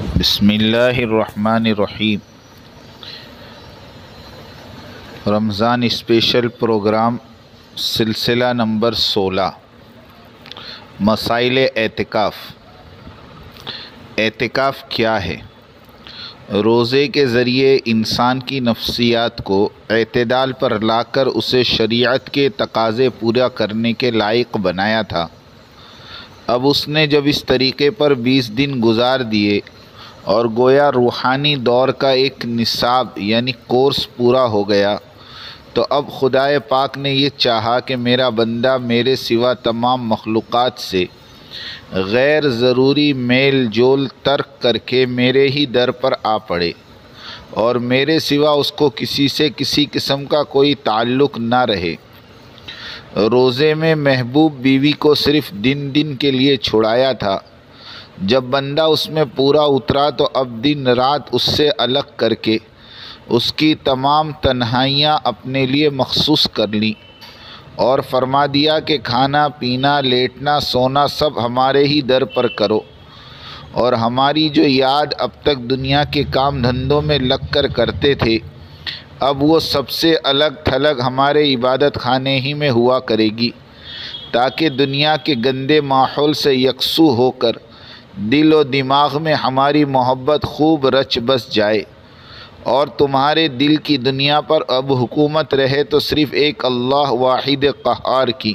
بسم اللہ الرحمن الرحیم۔ رمضان اسپیشل پروگرام سلسلہ نمبر 16، مسائل اعتکاف۔ اعتکاف کیا ہے؟ روزے کے ذریعے انسان کی نفسیات کو اعتدال پر لا کر اسے شریعت کے تقاضے پورا کرنے کے لائق بنایا تھا۔ اب اس نے جب اس طریقے پر 20 دن گزار دیے اور گویا روحانی دور کا ایک نصاب یعنی کورس پورا ہو گیا، تو اب خدائے پاک نے یہ چاہا کہ میرا بندہ میرے سوا تمام مخلوقات سے غیر ضروری میل جول ترک کر کے میرے ہی در پر آ پڑے اور میرے سوا اس کو کسی سے کسی قسم کا کوئی تعلق نہ رہے۔ روزے میں محبوب بیوی کو صرف دن کے لیے چھڑایا تھا، جب بندہ اس میں پورا اترا تو اب دن رات اس سے الگ کر کے اس کی تمام تنہائیاں اپنے لیے مخصوص کر لیں اور فرما دیا کہ کھانا پینا لیٹنا سونا سب ہمارے ہی در پر کرو، اور ہماری جو یاد اب تک دنیا کے کام دھندوں میں لگ کر کرتے تھے، اب وہ سب سے الگ تھلگ ہمارے عبادت خانے ہی میں ہوا کرے گی، تاکہ دنیا کے گندے ماحول سے یکسو ہو کر دل و دماغ میں ہماری محبت خوب رچ بس جائے، اور تمہارے دل کی دنیا پر اب حکومت رہے تو صرف ایک اللہ واحد قہار کی۔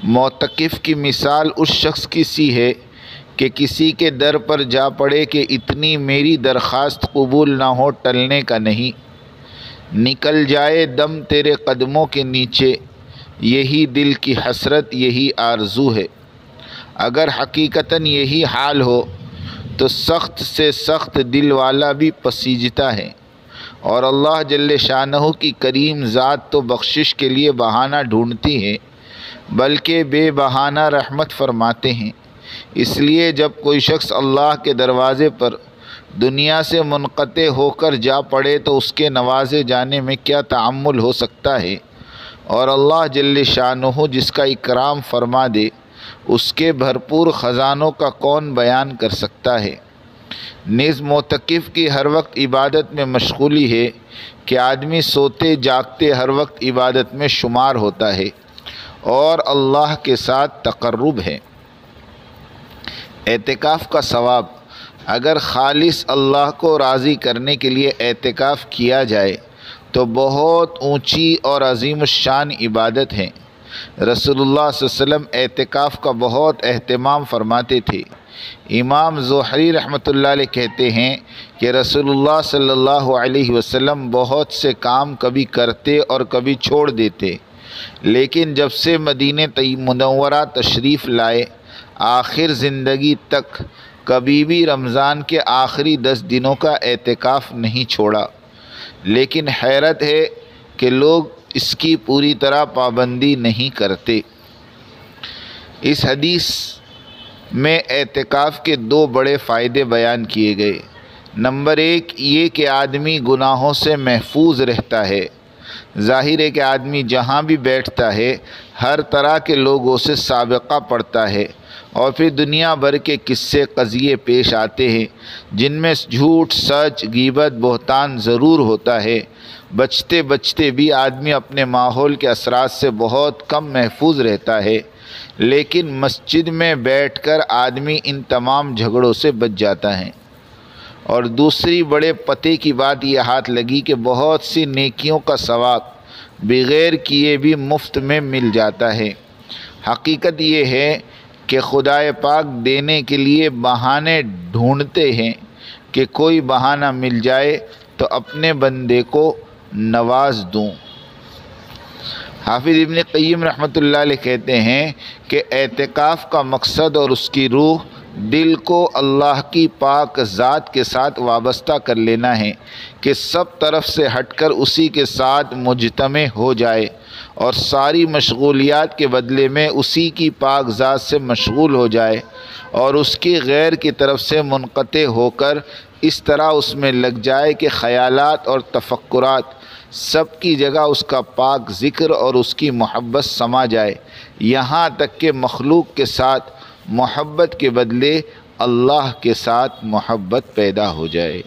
معتکف کی مثال اس شخص کی سی ہے کہ کسی کے در پر جا پڑے کہ اتنی میری درخواست قبول نہ ہو ٹلنے کا نہیں، نکل جائے دم تیرے قدموں کے نیچے، یہی دل کی حسرت یہی آرزو ہے۔ اگر حقیقتاً یہی حال ہو تو سخت سے سخت دل والا بھی پسیجتا ہے، اور اللہ جل شانہ کی کریم ذات تو بخشش کے لیے بہانہ ڈھونڈتی ہے بلکہ بے بہانہ رحمت فرماتے ہیں۔ اس لیے جب کوئی شخص اللہ کے دروازے پر دنیا سے منقطع ہو کر جا پڑے تو اس کے نوازے جانے میں کیا تأمل ہو سکتا ہے، اور اللہ جل شانہ جس کا اکرام فرما دے اس کے بھرپور خزانوں کا کون بیان کر سکتا ہے۔ نیز معتکف کی ہر وقت عبادت میں مشغولی ہے کہ آدمی سوتے جاگتے ہر وقت عبادت میں شمار ہوتا ہے اور اللہ کے ساتھ تقرب ہے۔ اعتکاف کا ثواب، اگر خالص اللہ کو راضی کرنے کے لیے اعتکاف کیا جائے تو بہت اونچی اور عظیم الشان عبادت ہے۔ رسول اللہ صلی اللہ علیہ وسلم اعتکاف کا بہت اہتمام فرماتے تھے۔ امام زہری رحمۃ اللہ علیہ کہتے ہیں کہ رسول اللہ صلی اللہ علیہ وسلم بہت سے کام کبھی کرتے اور کبھی چھوڑ دیتے، لیکن جب سے مدینہ منورہ تشریف لائے آخر زندگی تک کبھی بھی رمضان کے آخری 10 دنوں کا اعتکاف نہیں چھوڑا۔ لیکن حیرت ہے کہ لوگ اس کی پوری طرح پابندی نہیں کرتے۔ اس حدیث میں اعتکاف کے 2 بڑے فائدے بیان کیے گئے۔ نمبر 1 یہ کہ آدمی گناہوں سے محفوظ رہتا ہے۔ ظاہر ہے کہ آدمی جہاں بھی بیٹھتا ہے ہر طرح کے لوگوں سے سابقہ پڑتا ہے، اور پھر دنیا بھر کے قصے قضیے پیش آتے ہیں جن میں جھوٹ سچ غیبت بہتان ضرور ہوتا ہے۔ بچتے بچتے بھی آدمی اپنے ماحول کے اثرات سے بہت کم محفوظ رہتا ہے، لیکن مسجد میں بیٹھ کر آدمی ان تمام جھگڑوں سے بچ جاتا ہے۔ اور دوسری بڑے پتے کی بات یہ ہاتھ لگی کہ بہت سی نیکیوں کا ثواب بغیر کیے بھی مفت میں مل جاتا ہے۔ حقیقت یہ ہے کہ خدائے پاک دینے کے لیے بہانے ڈھونڈتے ہیں کہ کوئی بہانہ مل جائے تو اپنے بندے کو نواز دوں۔ حافظ ابن قیم رحمۃ اللہ علیہ کہتے ہیں کہ اعتکاف کا مقصد اور اس کی روح دل کو اللہ کی پاک ذات کے ساتھ وابستہ کر لینا ہے کہ سب طرف سے ہٹ کر اسی کے ساتھ مجتمع ہو جائے اور ساری مشغولیات کے بدلے میں اسی کی پاک ذات سے مشغول ہو جائے، اور اس کی غیر کی طرف سے منقطع ہو کر اس طرح اس میں لگ جائے کہ خیالات اور تفکرات سب کی جگہ اس کا پاک ذکر اور اس کی محبت سما جائے، یہاں تک کہ مخلوق کے ساتھ محبت کے بدلے اللہ کے ساتھ محبت پیدا ہو جائے۔